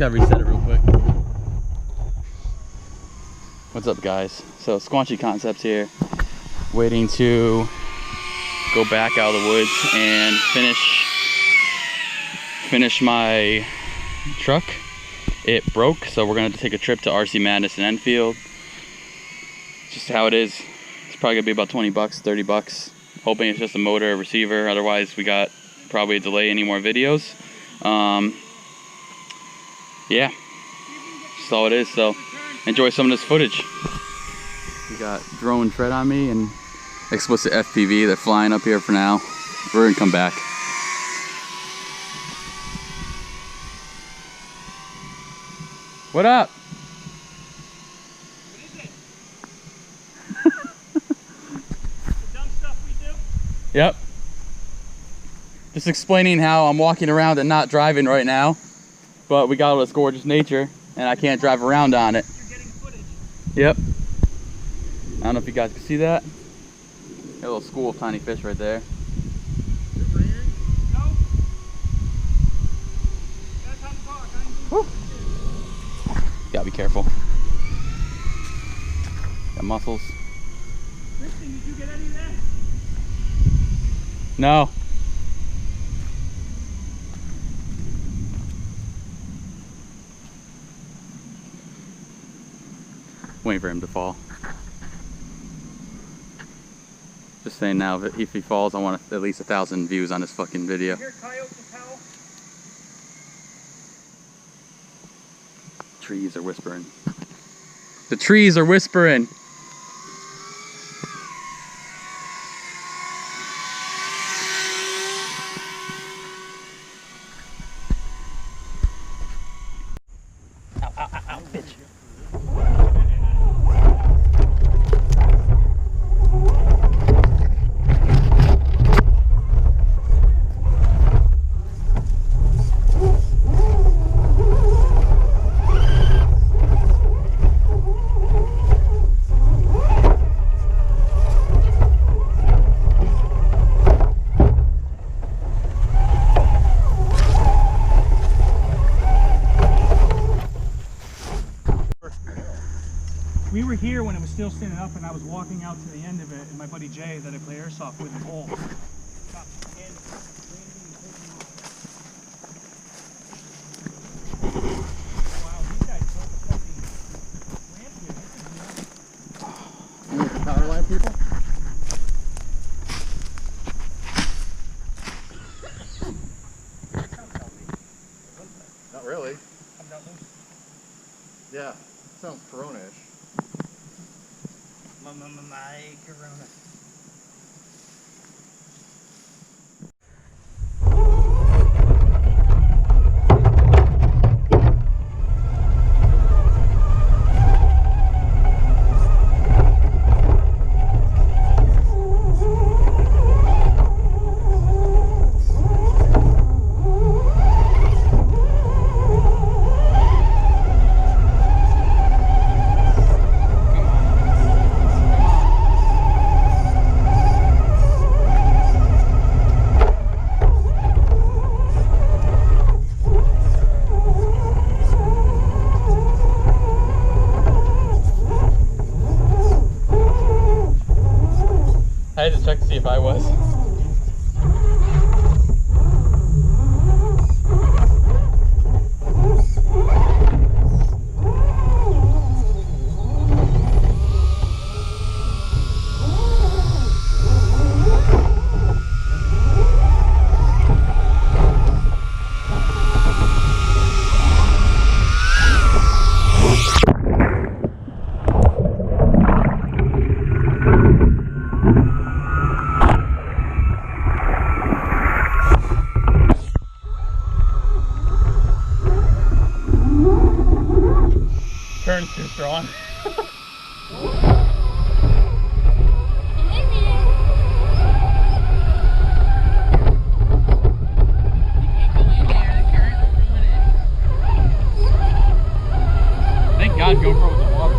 gotta reset it real quick. What's up, guys? So Squanchy Concepts here, waiting to go back out of the woods and finish my truck. It broke, so we're gonna take a trip to RC Madness in Enfield. Just how it is. It's probably gonna be about 20 bucks, 30 bucks. Hoping it's just a motor, a receiver. Otherwise, we got probably a delay any more videos. Yeah, that's all it is. So enjoy some of this footage. We got drone tread on me and explicit FPV. They're flying up here for now. We're gonna come back. What up? What is it? The dumb stuff we do? Yep. Just explaining how I'm walking around and not driving right now, but we got all this gorgeous nature and I can't drive around on it. You're getting footage. Yep. I don't know if you guys can see that. Got a little school of tiny fish right there. Is it raining? No. Got time to talk. Woo. Gotta be careful. Got mussels. Kristen, did you get any of that? No. Waiting for him to fall. Just saying now, if he falls, I want at least 1,000 views on this fucking video. You hear coyotes howl? Trees are whispering. The trees are whispering. Ow, ow, ow, ow, bitch. We were here when it was still standing up, and I was walking out to the end of it, and my buddy Jay that I play airsoft with in Bowl. Wow, these guys built a fucking ramp here. You the power line people? Not really. I'm not loose. Yeah, sounds Corona-ish. My Corona. I had to check to see if I was. Turn's too strong. Thank God GoPro was in water.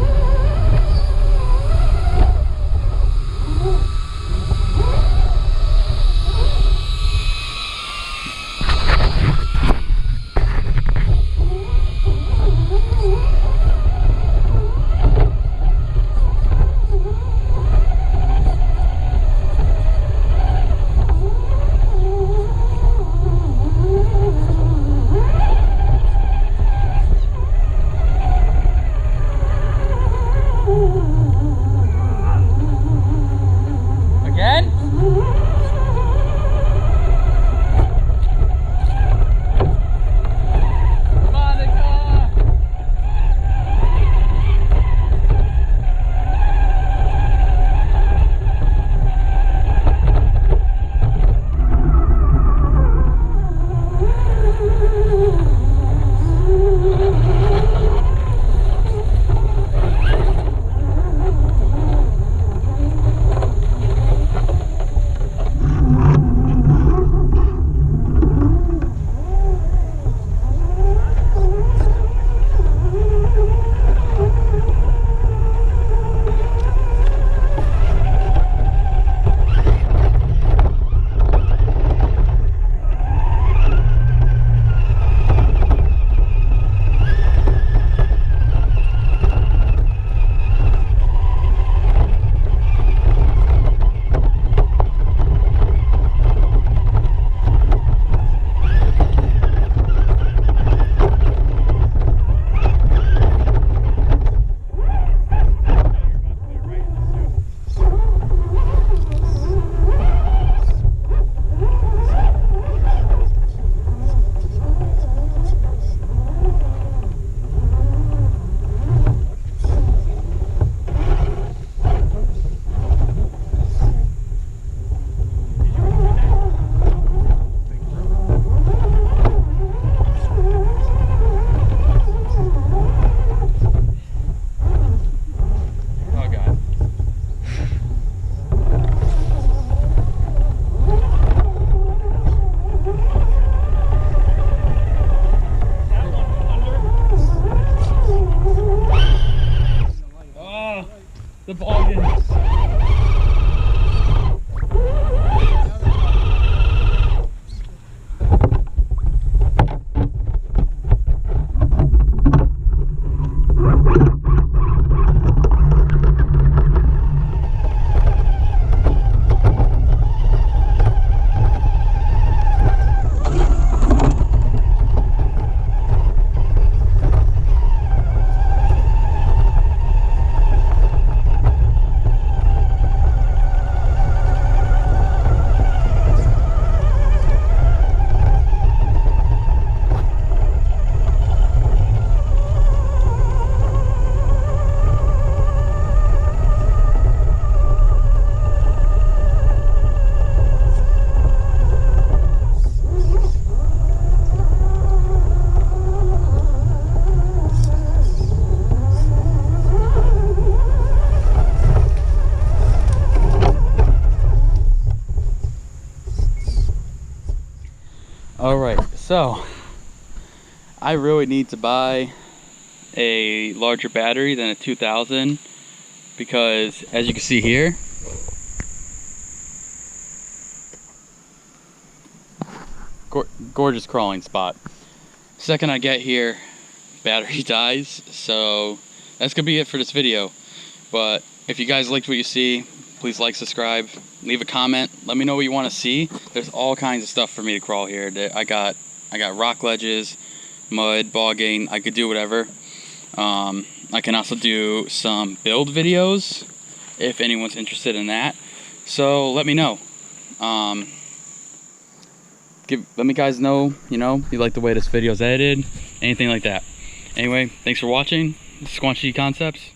the boggins. All right, so I really need to buy a larger battery than a 2000 because, as you can see here, gorgeous crawling spot. Second I get here, battery dies, so that's gonna be it for this video. But if you guys liked what you see, please like, subscribe, leave a comment, let me know what you want to see. There's all kinds of stuff for me to crawl here. I got rock ledges, mud, bogging, I could do whatever. I can also do some build videos if anyone's interested in that. So let me know. Let me guys know, you know, you like the way this video's edited, anything like that. Anyway, thanks for watching. This is Squanchy Concepts.